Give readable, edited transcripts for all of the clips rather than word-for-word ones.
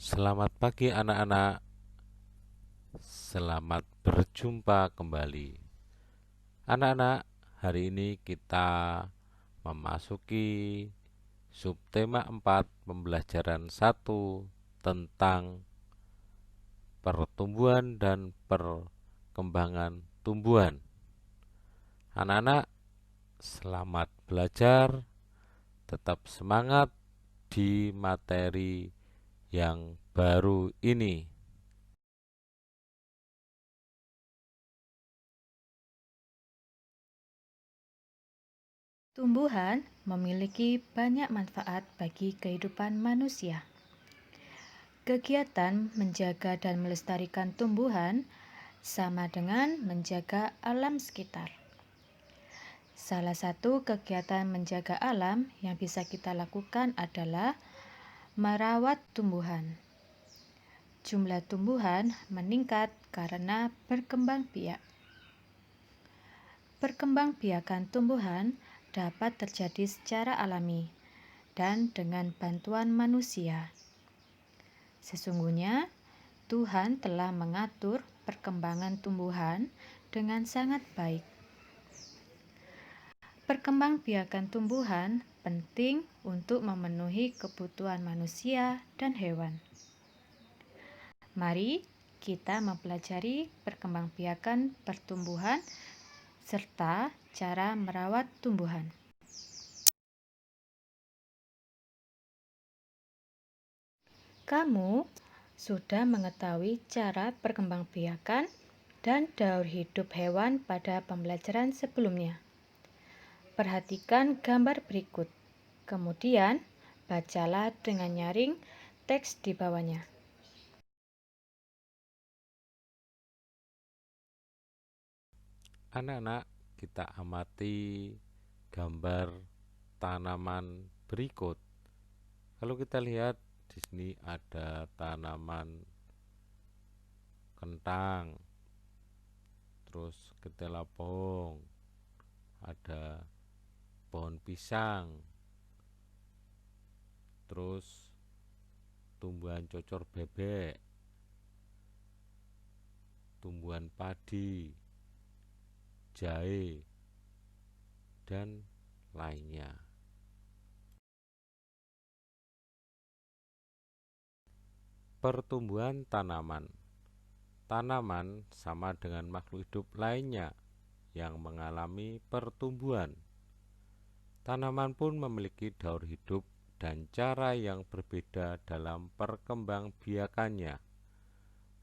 Selamat pagi anak-anak, selamat berjumpa kembali. Anak-anak, hari ini kita memasuki subtema 4 pembelajaran 1 tentang pertumbuhan dan perkembangan tumbuhan. Anak-anak, selamat belajar, tetap semangat di materi yang baru ini. Tumbuhan memiliki banyak manfaat bagi kehidupan manusia. Kegiatan menjaga dan melestarikan tumbuhan sama dengan menjaga alam sekitar. Salah satu kegiatan menjaga alam yang bisa kita lakukan adalah merawat tumbuhan. Jumlah tumbuhan meningkat karena berkembang biak. Perkembangbiakan tumbuhan dapat terjadi secara alami dan dengan bantuan manusia. Sesungguhnya, Tuhan telah mengatur perkembangan tumbuhan dengan sangat baik. Perkembangbiakan tumbuhan penting untuk memenuhi kebutuhan manusia dan hewan. Mari kita mempelajari perkembangbiakan pertumbuhan serta cara merawat tumbuhan. Kamu sudah mengetahui cara perkembangbiakan dan daur hidup hewan pada pembelajaran sebelumnya. Perhatikan gambar berikut. Kemudian, bacalah dengan nyaring teks di bawahnya. Anak-anak, kita amati gambar tanaman berikut. Kalau kita lihat di sini ada tanaman kentang, terus ketela pohon, ada pohon pisang, terus tumbuhan cocor bebek, tumbuhan padi, jahe, dan lainnya. Pertumbuhan tanaman. Tanaman sama dengan makhluk hidup lainnya yang mengalami pertumbuhan. Tanaman pun memiliki daur hidup dan cara yang berbeda dalam perkembangbiakannya.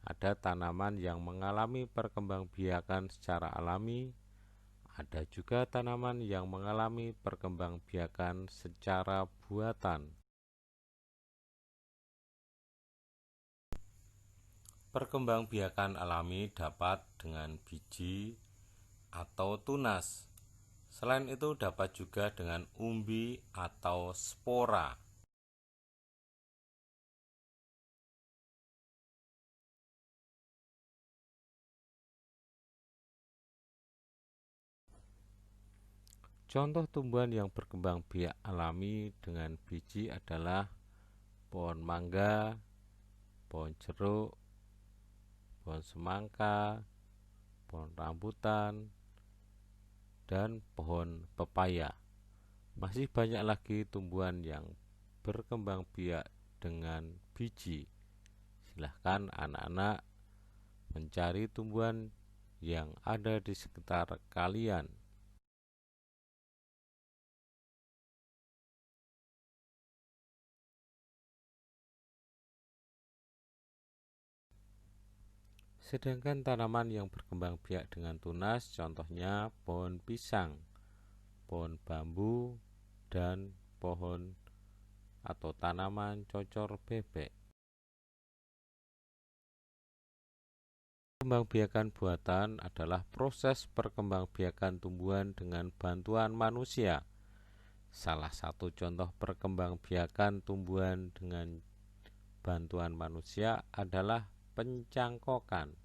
Ada tanaman yang mengalami perkembangbiakan secara alami, ada juga tanaman yang mengalami perkembangbiakan secara buatan. Perkembangbiakan alami dapat dengan biji atau tunas. Selain itu dapat juga dengan umbi atau spora. Contoh tumbuhan yang berkembang biak alami dengan biji adalah pohon mangga, pohon jeruk, pohon semangka, pohon rambutan, dan pohon pepaya. Masih banyak lagi tumbuhan yang berkembang biak dengan biji. Silahkan anak-anak mencari tumbuhan yang ada di sekitar kalian. Sedangkan tanaman yang berkembang biak dengan tunas contohnya pohon pisang, pohon bambu, dan pohon atau tanaman cocor bebek. Perkembangbiakan buatan adalah proses perkembangbiakan tumbuhan dengan bantuan manusia. Salah satu contoh perkembangbiakan tumbuhan dengan bantuan manusia adalah pencangkokan.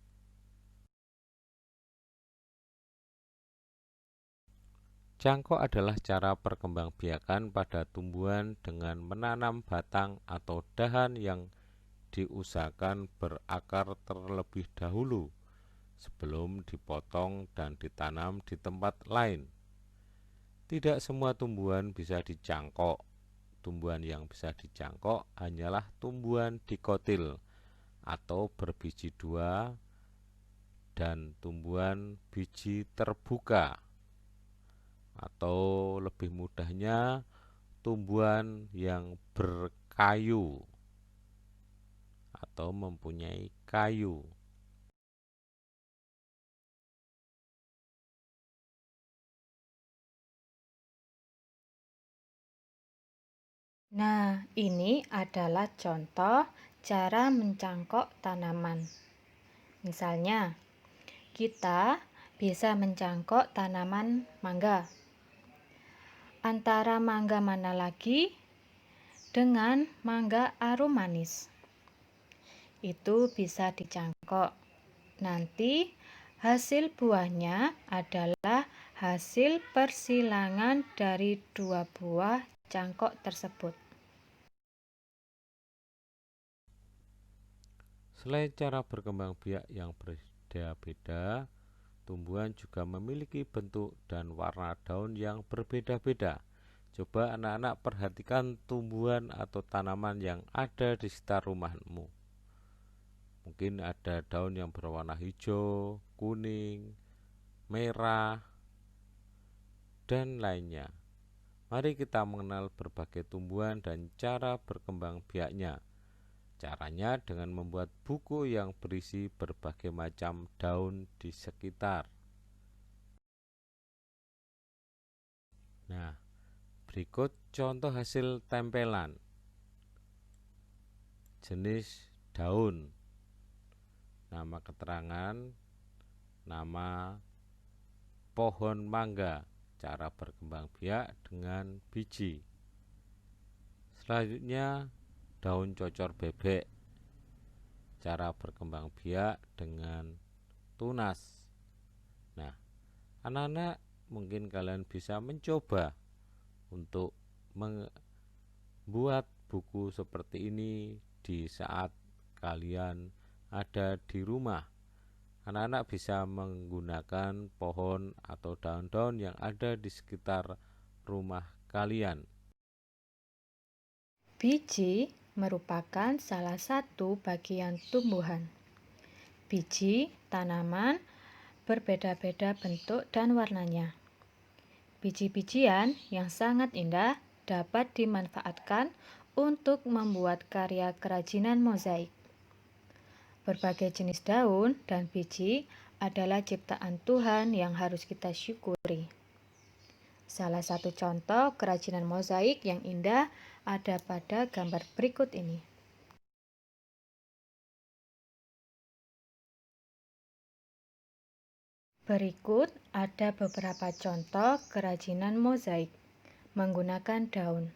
Cangkok adalah cara perkembangbiakan pada tumbuhan dengan menanam batang atau dahan yang diusahakan berakar terlebih dahulu sebelum dipotong dan ditanam di tempat lain. Tidak semua tumbuhan bisa dicangkok. Tumbuhan yang bisa dicangkok hanyalah tumbuhan dikotil atau berbiji dua dan tumbuhan biji terbuka, atau lebih mudahnya tumbuhan yang berkayu atau mempunyai kayu. Nah, ini adalah contoh cara mencangkok tanaman. Misalnya, kita bisa mencangkok tanaman mangga. Antara mangga mana lagi dengan mangga arum manis. Itu bisa dicangkok. Nanti hasil buahnya adalah hasil persilangan dari dua buah cangkok tersebut. Selain cara berkembang biak yang berbeda-beda, tumbuhan juga memiliki bentuk dan warna daun yang berbeda-beda. Coba anak-anak perhatikan tumbuhan atau tanaman yang ada di sekitar rumahmu. Mungkin ada daun yang berwarna hijau, kuning, merah, dan lainnya. Mari kita mengenal berbagai tumbuhan dan cara berkembang biaknya. Caranya dengan membuat buku yang berisi berbagai macam daun di sekitar. Nah, berikut contoh hasil tempelan. Jenis daun, nama keterangan, nama pohon mangga, cara berkembang biak dengan biji. Selanjutnya, daun cocor bebek, cara berkembang biak dengan tunas. Nah, anak-anak, mungkin kalian bisa mencoba untuk membuat buku seperti ini di saat kalian ada di rumah. Anak-anak bisa menggunakan pohon atau daun-daun yang ada di sekitar rumah kalian. Biji merupakan salah satu bagian tumbuhan. Biji tanaman berbeda-beda bentuk dan warnanya. Biji-bijian yang sangat indah dapat dimanfaatkan untuk membuat karya kerajinan mozaik. Berbagai jenis daun dan biji adalah ciptaan Tuhan yang harus kita syukuri. Salah satu contoh kerajinan mozaik yang indah ada pada gambar berikut ini. Berikut ada beberapa contoh kerajinan mozaik menggunakan daun.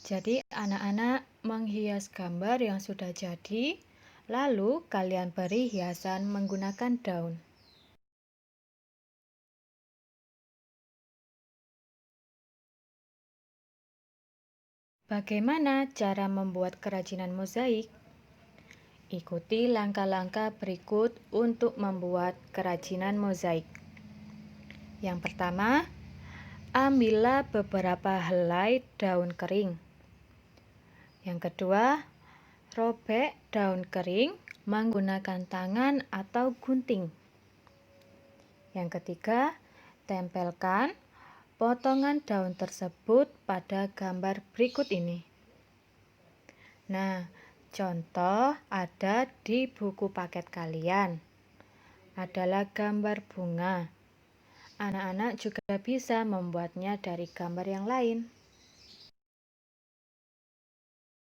Jadi anak-anak menghias gambar yang sudah jadi, lalu kalian beri hiasan menggunakan daun. Bagaimana cara membuat kerajinan mozaik? Ikuti langkah-langkah berikut untuk membuat kerajinan mozaik. Yang pertama, ambillah beberapa helai daun kering. Yang kedua, robek daun kering menggunakan tangan atau gunting. Yang ketiga, tempelkan potongan daun tersebut pada gambar berikut ini. Nah, contoh ada di buku paket kalian. Adalah gambar bunga. Anak-anak juga bisa membuatnya dari gambar yang lain.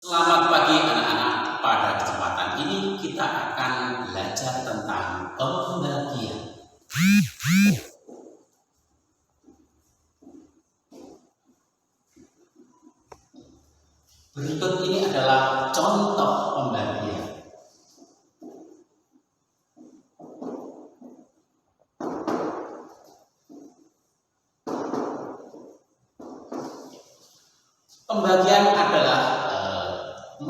Selamat pagi anak-anak. Pada kesempatan ini kita akan belajar tentang pembagian. Berikut ini adalah contoh pembagian. Pembagian adalah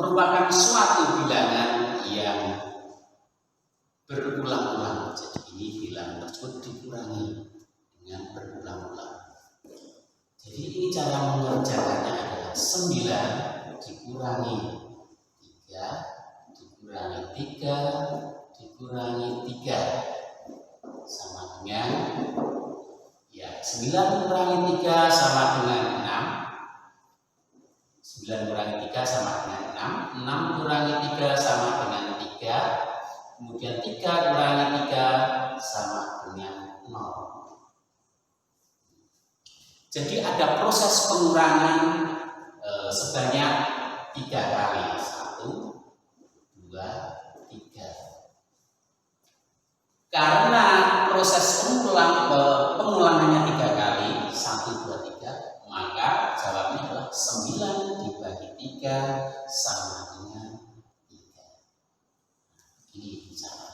merupakan suatu bilangan yang berulang-ulang. Jadi ini bilangan tersebut dikurangi dengan berulang-ulang. Jadi ini cara mengerjakannya adalah 9 dikurangi 3 dikurangi 3 dikurangi 3 sama dengan 9 kurangi 3 sama dengan 6. 9 kurangi 3 sama dengan 6. 6 kurangi 3 sama dengan 3. Kemudian 3 kurangi 3 sama dengan 0. Jadi ada proses pengurangan sebanyak 3 kali. 1, 2, 3. Karena proses pengulangannya 3 kali, 1, 2, 3, maka jawabnya adalah 9 dibagi 3 sama dengan 3. Ini cara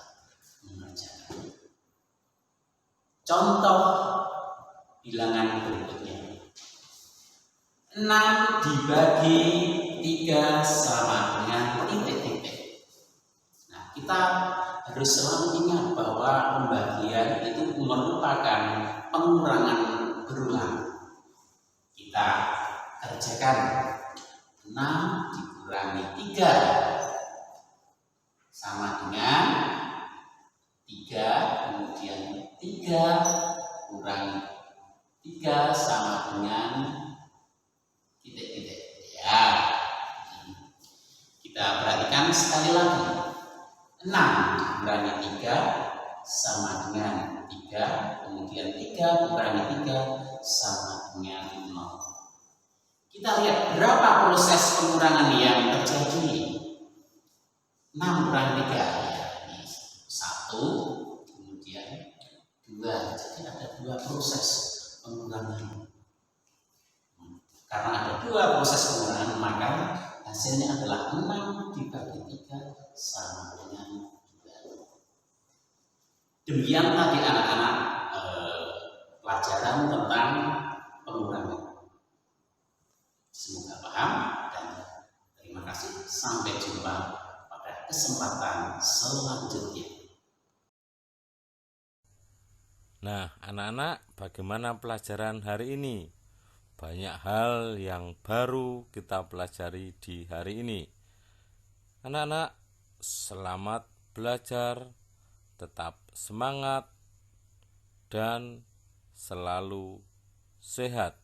mengerjakan. Contoh bilangan berikutnya. 6 dibagi 3 sama dengan titik-titik. Nah, kita harus selalu ingat bahwa pembagian itu merupakan pengurangan berulang. Kita kerjakan 6 dikurangi 3 sama dengan 3, kemudian 3 kurangi 3 sama dengan titik-titik. Ya, kita perhatikan sekali lagi. 6 dikurangi 3 sama dengan 3, kemudian 3 kurangi 3 sama dengan 0. Kita lihat berapa proses pengurangan yang terjadi. 6 kurangi 3, ya, ini 1, kemudian 2. Jadi ada 2 proses pengurangan. Karena ada 2 proses pengurangan, maka hasilnya adalah 6 dibagi 3 sama dengan 2. Demikian tadi anak-anak pelajaran tentang pengurangan. Semoga paham dan terima kasih. Sampai jumpa pada kesempatan selanjutnya. Nah, anak-anak, bagaimana pelajaran hari ini? Banyak hal yang baru kita pelajari di hari ini. Anak-anak, selamat belajar, tetap semangat, dan selalu sehat.